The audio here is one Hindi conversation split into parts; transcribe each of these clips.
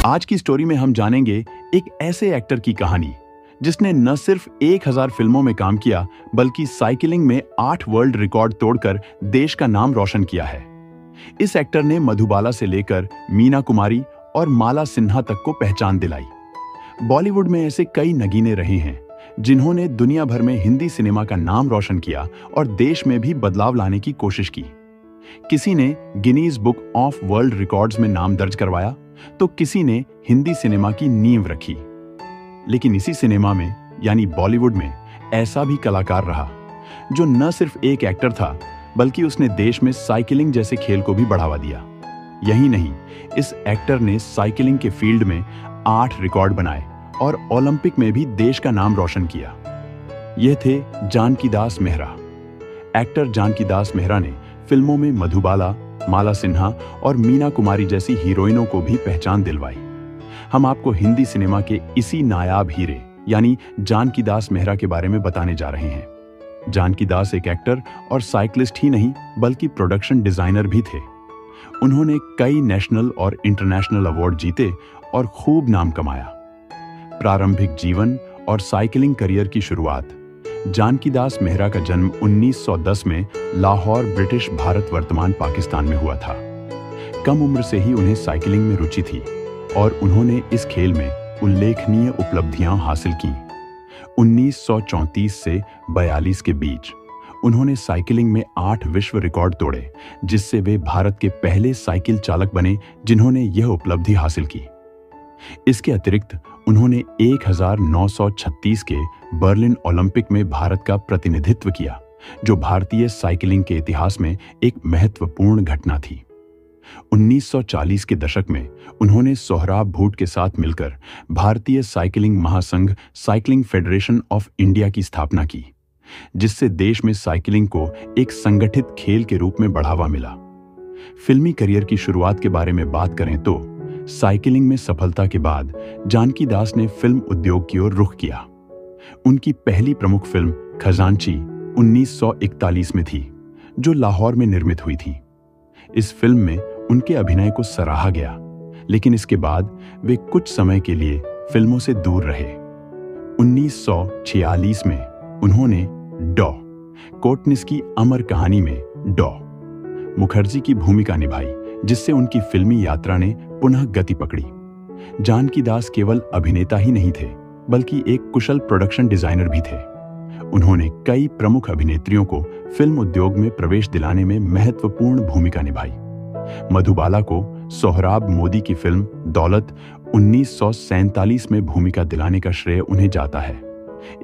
आज की स्टोरी में हम जानेंगे एक ऐसे एक्टर की कहानी जिसने न सिर्फ 1000 फिल्मों में काम किया बल्कि साइकिलिंग में 8 वर्ल्ड रिकॉर्ड तोड़कर देश का नाम रोशन किया है। इस एक्टर ने मधुबाला से लेकर मीना कुमारी और माला सिन्हा तक को पहचान दिलाई। बॉलीवुड में ऐसे कई नगीने रहे हैं जिन्होंने दुनिया भर में हिंदी सिनेमा का नाम रोशन किया और देश में भी बदलाव लाने की कोशिश की। किसी ने Guinness book of world records में नाम दर्ज करवाया तो किसी ने हिंदी सिनेमा की नींव रखी। लेकिन इसी सिनेमा में यानी बॉलीवुड में ऐसा भी कलाकार रहा जो न सिर्फ एक एक्टर था बल्कि उसने देश में साइकिलिंग जैसे खेल को भी बढ़ावा दिया। यही नहीं, इस एक्टर ने साइकिलिंग के फील्ड में 8 रिकॉर्ड बनाए और ओलंपिक में भी देश का नाम रोशन किया। यह थे जानकीदास मेहरा। एक्टर जानकीदास मेहरा ने फिल्मों में मधुबाला, माला सिन्हा और मीना कुमारी जैसी हीरोइनों को भी पहचान दिलवाई। हम आपको हिंदी सिनेमा के इसी नायाब हीरे यानी जानकीदास मेहरा के बारे में बताने जा रहे हैं। जानकीदास एक एक्टर और साइकिलिस्ट ही नहीं बल्कि प्रोडक्शन डिजाइनर भी थे। उन्होंने कई नेशनल और इंटरनेशनल अवार्ड जीते और खूब नाम कमाया। प्रारंभिक जीवन और साइकिलिंग करियर की शुरुआत। जानकीदास मेहरा का जन्म 1910 में लाहौर, ब्रिटिश भारत वर्तमान पाकिस्तान में हुआ था। कम उम्र से ही उन्हें साइकिलिंग में रुचि थी और उन्होंने इस खेल में उल्लेखनीय उपलब्धियां हासिल की। 1934 से 42 के बीच उन्होंने साइकिलिंग में 8 विश्व रिकॉर्ड तोड़े, जिससे वे भारत के पहले साइकिल चालक बने जिन्होंने यह उपलब्धि हासिल की। इसके अतिरिक्त उन्होंने 1936 के बर्लिन ओलंपिक में भारत का प्रतिनिधित्व किया, जो भारतीय साइकिलिंग के इतिहास में एक महत्वपूर्ण घटना थी। 1940 के दशक में उन्होंने सोहराब भूट के साथ मिलकर भारतीय साइकिलिंग महासंघ साइकिलिंग फेडरेशन ऑफ इंडिया की स्थापना की, जिससे देश में साइकिलिंग को एक संगठित खेल के रूप में बढ़ावा मिला। फिल्मी करियर की शुरुआत के बारे में बात करें तो साइकिलिंग में सफलता के बाद जानकीदास ने फिल्म उद्योग की ओर रुख किया। उनकी पहली प्रमुख फिल्म खजांची 1941 में थी, जो लाहौर में निर्मित हुई थी। इस फिल्म में उनके अभिनय को सराहा गया, लेकिन इसके बाद वे कुछ समय के लिए फिल्मों से दूर रहे। 1946 में उन्होंने डॉ. कोटनिस की अमर कहानी में डॉ. मुखर्जी की भूमिका निभाई, जिससे उनकी फिल्मी यात्रा ने पुनः गति पकड़ी। जानकीदास केवल अभिनेता ही नहीं थे बल्कि एक कुशल प्रोडक्शन डिजाइनर भी थे। उन्होंने कई प्रमुख अभिनेत्रियों को फिल्म उद्योग में प्रवेश दिलाने में महत्वपूर्ण भूमिका निभाई। मधुबाला को सोहराब मोदी की फिल्म दौलत 1947 में भूमिका दिलाने का श्रेय उन्हें जाता है।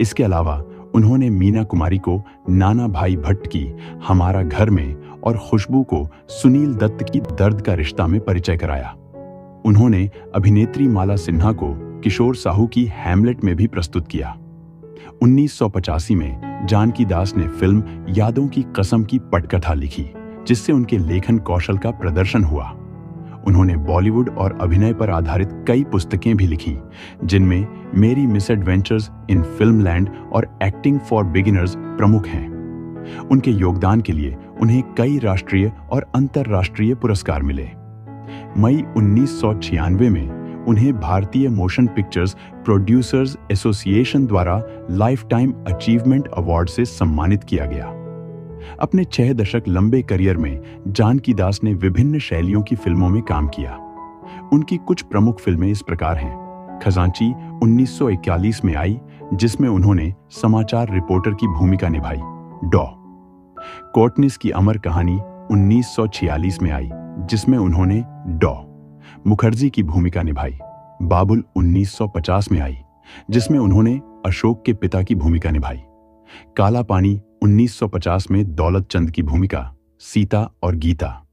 इसके अलावा उन्होंने मीना कुमारी को नाना भाई भट्ट की हमारा घर में और खुशबू को सुनील दत्त की दर्द का रिश्ता में परिचय कराया। उन्होंने अभिनेत्री माला सिन्हा को किशोर साहू की हैमलेट में भी प्रस्तुत किया। 1985 में जानकीदास ने फिल्म यादों की कसम की पटकथा लिखी, जिससे उनके लेखन कौशल का प्रदर्शन हुआ। उन्होंने बॉलीवुड और अभिनय पर आधारित कई पुस्तकें भी लिखी, जिनमें मेरी मिसएडवेंचर्स इन फिल्मलैंड और एक्टिंग फॉर बिगिनर्स प्रमुख हैं। उनके योगदान के लिए उन्हें कई राष्ट्रीय और अंतर्राष्ट्रीय पुरस्कार मिले। मई 1996 में उन्हें भारतीय मोशन पिक्चर्स प्रोड्यूसर्स एसोसिएशन द्वारा लाइफ टाइम अचीवमेंट अवार्ड से सम्मानित किया गया। अपने 6 दशक लंबे करियर में जानकीदास ने विभिन्न शैलियों की फिल्मों में काम किया। उनकी कुछ प्रमुख फिल्में इस प्रकार हैं। खजांची 1941 में आई, जिसमें उन्होंने समाचार रिपोर्टर की भूमिका निभाई। डॉ. कोटनिस की अमर कहानी 1946 में आई, जिसमें उन्होंने डॉ. मुखर्जी की भूमिका निभाई। बाबुल 1950 में आई, जिसमें उन्होंने अशोक के पिता की भूमिका निभाई। काला पानी 1950 में दौलत चंद की भूमिका सीता और गीता।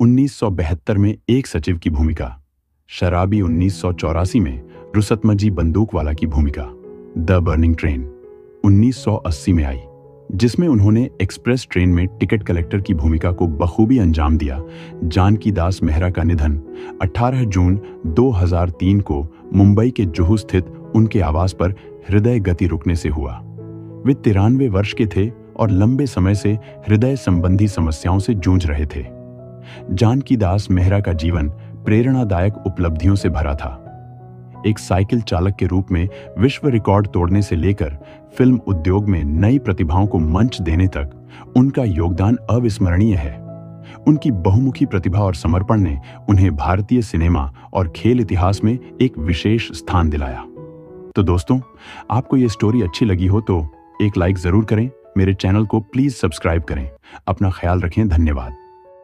1972 में एक सचिव की भूमिका। शराबी 1984 में रुस्तमजी बंदूकवाला की भूमिका। द बर्निंग ट्रेन 1980 में आई, जिसमें उन्होंने एक्सप्रेस ट्रेन में टिकट कलेक्टर की भूमिका को बखूबी अंजाम दिया। जानकीदास मेहरा का निधन 18 जून 2003 को मुंबई के जुहू स्थित उनके आवास पर हृदय गति रुकने से हुआ। वे 93 वर्ष के थे और लंबे समय से हृदय संबंधी समस्याओं से जूझ रहे थे। जानकीदास मेहरा का जीवन प्रेरणादायक उपलब्धियों से भरा था। एक साइकिल चालक के रूप में विश्व रिकॉर्ड तोड़ने से लेकर फिल्म उद्योग में नई प्रतिभाओं को मंच देने तक उनका योगदान अविस्मरणीय है। उनकी बहुमुखी प्रतिभा और समर्पण ने उन्हें भारतीय सिनेमा और खेल इतिहास में एक विशेष स्थान दिलाया। तो दोस्तों, आपको ये स्टोरी अच्छी लगी हो तो एक लाइक जरूर करें, मेरे चैनल को प्लीज सब्सक्राइब करें। अपना ख्याल रखें। धन्यवाद।